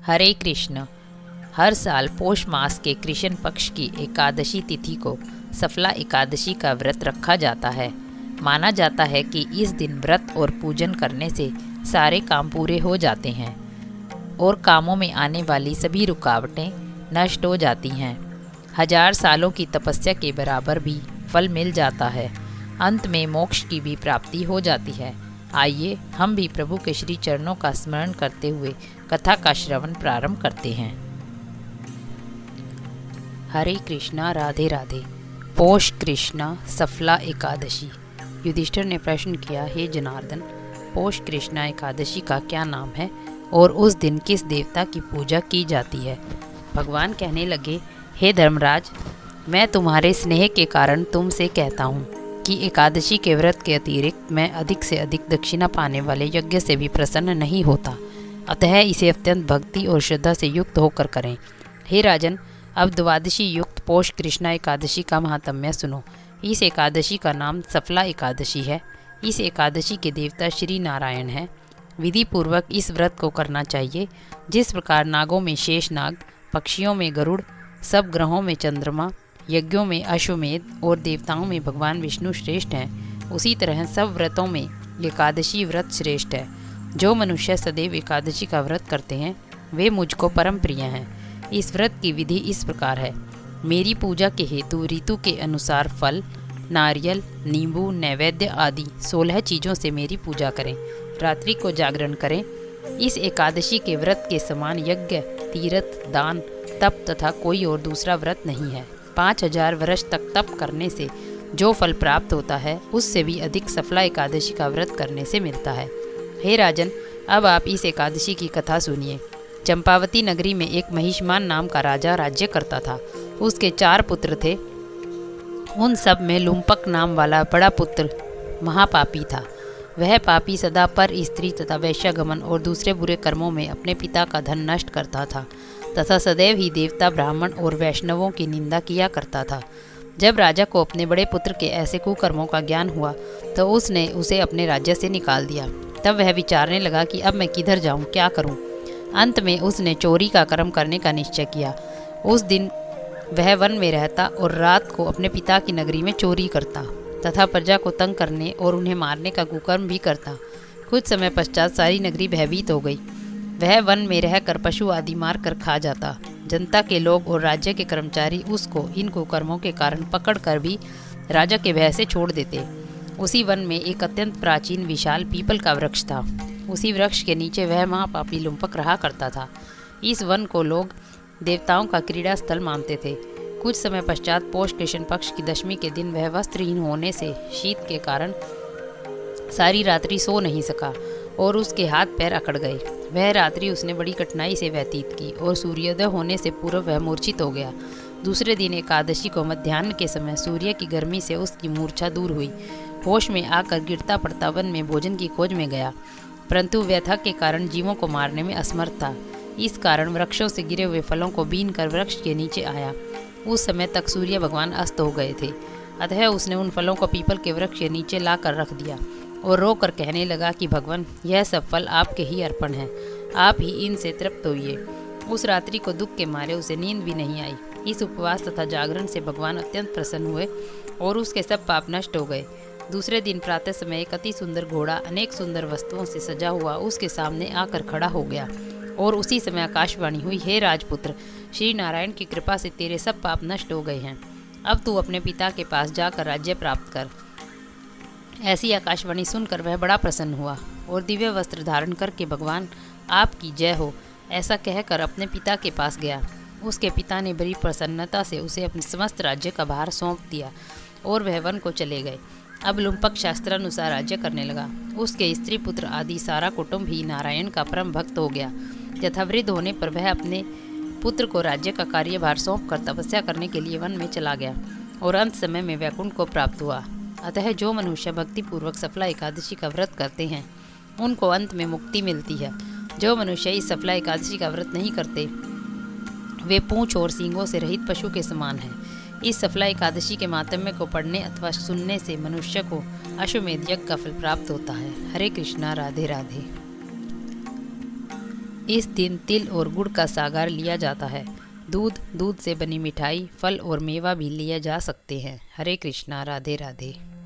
हरे कृष्ण। हर साल पौष मास के कृष्ण पक्ष की एकादशी तिथि को सफला एकादशी का व्रत रखा जाता है। माना जाता है कि इस दिन व्रत और पूजन करने से सारे काम पूरे हो जाते हैं और कामों में आने वाली सभी रुकावटें नष्ट हो जाती हैं। 1000 सालों की तपस्या के बराबर भी फल मिल जाता है। अंत में मोक्ष की भी प्राप्ति हो जाती है। आइए हम भी प्रभु के श्री चरणों का स्मरण करते हुए कथा का श्रवण प्रारंभ करते हैं। हरे कृष्णा राधे राधे। पौष कृष्णा सफला एकादशी। युधिष्ठिर ने प्रश्न किया, हे जनार्दन, पौष कृष्णा एकादशी का क्या नाम है और उस दिन किस देवता की पूजा की जाती है? भगवान कहने लगे, हे धर्मराज, मैं तुम्हारे स्नेह के कारण तुमसे कहता हूँ कि एकादशी के व्रत के अतिरिक्त मैं अधिक से अधिक दक्षिणा पाने वाले यज्ञ से भी प्रसन्न नहीं होता। अतः इसे अत्यंत भक्ति और श्रद्धा से युक्त होकर करें। हे राजन, अब द्वादशी युक्त पौष कृष्णा एकादशी का महात्म्य सुनो। इस एकादशी का नाम सफला एकादशी है। इस एकादशी के देवता श्री नारायण हैं। विधि पूर्वक इस व्रत को करना चाहिए। जिस प्रकार नागों में शेष नाग, पक्षियों में गरुड़, सब ग्रहों में चंद्रमा, यज्ञों में अश्वमेध और देवताओं में भगवान विष्णु श्रेष्ठ हैं, उसी तरह सब व्रतों में एकादशी व्रत श्रेष्ठ है। जो मनुष्य सदैव एकादशी का व्रत करते हैं वे मुझको परम प्रिय हैं। इस व्रत की विधि इस प्रकार है। मेरी पूजा के हेतु ऋतु के अनुसार फल, नारियल, नींबू, नैवेद्य आदि 16 चीज़ों से मेरी पूजा करें। रात्रि को जागरण करें। इस एकादशी के व्रत के समान यज्ञ, तीर्थ, दान, तप तथा कोई और दूसरा व्रत नहीं है। 5000 वर्ष तक तप करने से जो फल प्राप्त होता है उससे भी अधिक सफला एकादशी का व्रत करने से मिलता है। हे राजन, अब आप इस एकादशी की कथा सुनिए। चंपावती नगरी में एक महिष्मान नाम का राजा राज्य करता था। उसके 4 पुत्र थे। उन सब में लुम्पक नाम वाला बड़ा पुत्र महापापी था। वह पापी सदा पर स्त्री तथा वैश्यागमन और दूसरे बुरे कर्मों में अपने पिता का धन नष्ट करता था तथा सदैव ही देवता, ब्राह्मण और वैष्णवों की निंदा किया करता था। जब राजा को अपने बड़े पुत्र के ऐसे कुकर्मों का ज्ञान हुआ तो उसने उसे अपने राज्य से निकाल दिया। तब वह विचारने लगा कि अब मैं किधर जाऊं, क्या करूं। अंत में उसने चोरी का कर्म करने का निश्चय किया। उस दिन वह वन में रहता और रात को अपने पिता की नगरी में चोरी करता तथा प्रजा को तंग करने और उन्हें मारने का कुकर्म भी करता। कुछ समय पश्चात सारी नगरी भयभीत हो गई। वह वन में रहकर पशु आदि मार कर खा जाता। जनता के लोग और राज्य के कर्मचारी उसको इन कुकर्मों के कारण पकड़ कर भी राजा के भय से छोड़ देते। उसी वन में एक अत्यंत प्राचीन विशाल पीपल का वृक्ष था। उसी वृक्ष के नीचे वह महापापी लुम्पक रहा करता था। इस वन को लोग देवताओं का क्रीड़ा स्थल मानते थे। कुछ समय पश्चात पौष कृष्ण पक्ष की दशमी के दिन वह वस्त्रहीन होने से शीत के कारण सारी रात्रि सो नहीं सका और उसके हाथ पैर अकड़ गए। वह रात्रि उसने बड़ी कठिनाई से व्यतीत की और सूर्योदय होने से पूर्व वह मूर्छित हो गया। दूसरे दिन एकादशी को मध्याह्न के समय सूर्य की गर्मी से उसकी मूर्छा दूर हुई। होश में आकर गिरता पड़ता वन में भोजन की खोज में गया, परंतु व्यथा के कारण जीवों को मारने में असमर्थ था। इस कारण वृक्षों से गिरे हुए फलों को बीन कर वृक्ष के नीचे आया। उस समय तक सूर्य भगवान अस्त हो गए थे। अतः उसने उन फलों को पीपल के वृक्ष के नीचे ला कर रख दिया और रो कर कहने लगा कि भगवान, यह सब फल आपके ही अर्पण हैं, आप ही इनसे तृप्त होइए। उस रात्रि को दुख के मारे उसे नींद भी नहीं आई। इस उपवास तथा जागरण से भगवान अत्यंत प्रसन्न हुए और उसके सब पाप नष्ट हो गए। दूसरे दिन प्रातः समय एक अति सुंदर घोड़ा अनेक सुंदर वस्तुओं से सजा हुआ उसके सामने आकर खड़ा हो गया और उसी समय आकाशवाणी हुई, हे राजपुत्र, श्री नारायण की कृपा से तेरे सब पाप नष्ट हो गए हैं। अब तू अपने पिता के पास जाकर राज्य प्राप्त कर। ऐसी आकाशवाणी सुनकर वह बड़ा प्रसन्न हुआ और दिव्य वस्त्र धारण करके भगवान आपकी जय हो ऐसा कहकर अपने पिता के पास गया। उसके पिता ने बड़ी प्रसन्नता से उसे अपने समस्त राज्य का भार सौंप दिया और वह वन को चले गए। अब लुम्पक शास्त्रानुसार राज्य करने लगा। उसके स्त्री पुत्र आदि सारा कुटुंब ही नारायण का परम भक्त हो गया। यथावृद्ध होने पर वह अपने पुत्र को राज्य का कार्यभार सौंप कर तपस्या करने के लिए वन में चला गया और अंत समय में वैकुंठ को प्राप्त हुआ। अतः जो मनुष्य भक्तिपूर्वक सफला एकादशी का व्रत करते हैं उनको अंत में मुक्ति मिलती है। जो मनुष्य इस सफला एकादशी का व्रत नहीं करते वे पूंछ और सींगों से रहित पशु के समान हैं। इस सफला एकादशी के मातम्य को पढ़ने अथवा सुनने से मनुष्य को अश्वमेध यज्ञ का फल प्राप्त होता है। हरे कृष्णा, राधे राधे। इस दिन तिल और गुड़ का सागर लिया जाता है। दूध, दूध से बनी मिठाई, फल और मेवा भी लिए जा सकते हैं। हरे कृष्णा, राधे राधे।